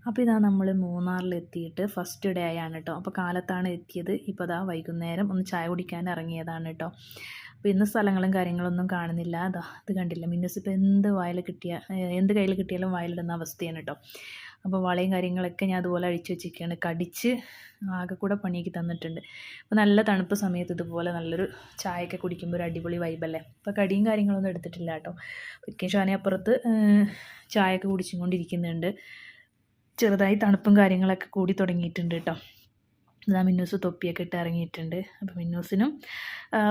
അപ്പോൾ ഇതാ നമ്മൾ മൂന്നാറിലെത്തിയിട്ട് ഫസ്റ്റ് ഡേ ആണ് കേട്ടോ. അപ്പോൾ കാലത്താണ് എത്തിയത്. ഇപ്പോൾ ഇതാ വൈകുന്നേരം ഒന്ന് ചായ കുടിക്കാൻ ഇറങ്ങിയതാണ് കേട്ടോ. അപ്പോൾ ഇന്ന് സ്ഥലങ്ങളും കാര്യങ്ങളൊന്നും കാണുന്നില്ല. അതാ ഇത് കണ്ടില്ല, മിന്നൂസ് ഇപ്പോൾ എന്ത് കയ്യിൽ കിട്ടിയാലും വായിലിടുന്ന അവസ്ഥയാണ് കേട്ടോ. അപ്പോൾ വളയും കാര്യങ്ങളൊക്കെ ഞാൻ അതുപോലെ അഴിച്ചു വെച്ചിരിക്കുകയാണ്. കടിച്ച് ആകെ കൂടെ പണിയാക്കി തന്നിട്ടുണ്ട്. അപ്പോൾ നല്ല തണുപ്പ് സമയത്ത് ഇതുപോലെ നല്ലൊരു ചായയൊക്കെ കുടിക്കുമ്പോൾ ഒരു അടിപൊളി വൈബല്ലേ. അപ്പോൾ കടിയും കാര്യങ്ങളൊന്നും എടുത്തിട്ടില്ല കേട്ടോ. ഒരിക്കലും ഷാനി അപ്പുറത്ത് ചായയൊക്കെ കുടിച്ചും കൊണ്ടിരിക്കുന്നുണ്ട്. ചെറുതായി തണുപ്പും കാര്യങ്ങളൊക്കെ കൂടി തുടങ്ങിയിട്ടുണ്ട് കേട്ടോ. ഇതാ മിന്നൂസ് തൊപ്പിയൊക്കെ ഇട്ട് ഇറങ്ങിയിട്ടുണ്ട്. അപ്പോൾ മിന്നൂസിനും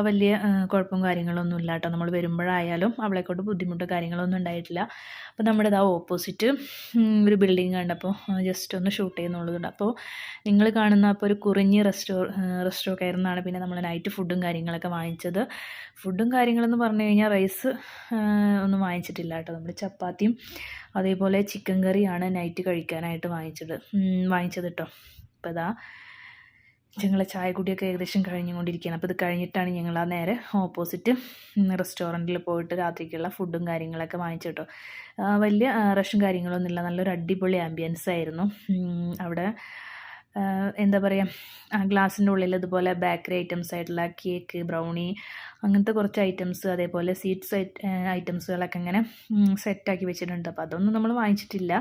വലിയ കുഴപ്പവും കാര്യങ്ങളൊന്നും ഇല്ല കേട്ടോ. നമ്മൾ വരുമ്പോഴായാലും അവളെക്കൊണ്ട് ബുദ്ധിമുട്ടോ കാര്യങ്ങളൊന്നും ഉണ്ടായിട്ടില്ല. അപ്പോൾ നമ്മുടെ ഇതാ ഓപ്പോസിറ്റ് ഒരു ബിൽഡിങ് കണ്ടപ്പോൾ ജസ്റ്റ് ഒന്ന് ഷൂട്ട് ചെയ്യുന്നുള്ളതുണ്ട്. അപ്പോൾ നിങ്ങൾ കാണുന്ന അപ്പോൾ ഒരു കുറിഞ്ഞി റെസ്റ്റോ കയറുന്നതാണ് പിന്നെ നമ്മൾ നൈറ്റ് ഫുഡും കാര്യങ്ങളൊക്കെ വാങ്ങിച്ചത്. ഫുഡും കാര്യങ്ങളെന്ന് പറഞ്ഞു കഴിഞ്ഞാൽ റൈസ് ഒന്നും വാങ്ങിച്ചിട്ടില്ല കേട്ടോ. നമ്മൾ ചപ്പാത്തിയും അതേപോലെ ചിക്കൻ കറിയാണ് നൈറ്റ് കഴിക്കാനായിട്ട് വാങ്ങിച്ചത് കേട്ടോ. അപ്പോൾ ഇതാ ഞങ്ങൾ ചായ കുടിയൊക്കെ ഏകദേശം കഴിഞ്ഞുകൊണ്ടിരിക്കുകയാണ്. അപ്പോൾ ഇത് കഴിഞ്ഞിട്ടാണ് ഞങ്ങൾ ആ നേരെ ഓപ്പോസിറ്റ് റെസ്റ്റോറൻറ്റിൽ പോയിട്ട് രാത്രിക്കുള്ള ഫുഡും കാര്യങ്ങളൊക്കെ വാങ്ങിച്ചു കേട്ടോ. വലിയ റഷും കാര്യങ്ങളൊന്നുമില്ല, നല്ലൊരു അടിപൊളി ആംബിയൻസ് ആയിരുന്നു അവിടെ. എന്താ പറയുക, ഗ്ലാസിൻ്റെ ഉള്ളിൽ ഇതുപോലെ ബേക്കറി ഐറ്റംസ് ആയിട്ടുള്ള കേക്ക്, ബ്രൗണി, അങ്ങനത്തെ കുറച്ച് ഐറ്റംസ്, അതേപോലെ സ്വീറ്റ്സ് ഐറ്റംസുകളൊക്കെ ഇങ്ങനെ സെറ്റാക്കി വെച്ചിട്ടുണ്ട്. അപ്പോൾ അതൊന്നും നമ്മൾ വാങ്ങിച്ചിട്ടില്ല.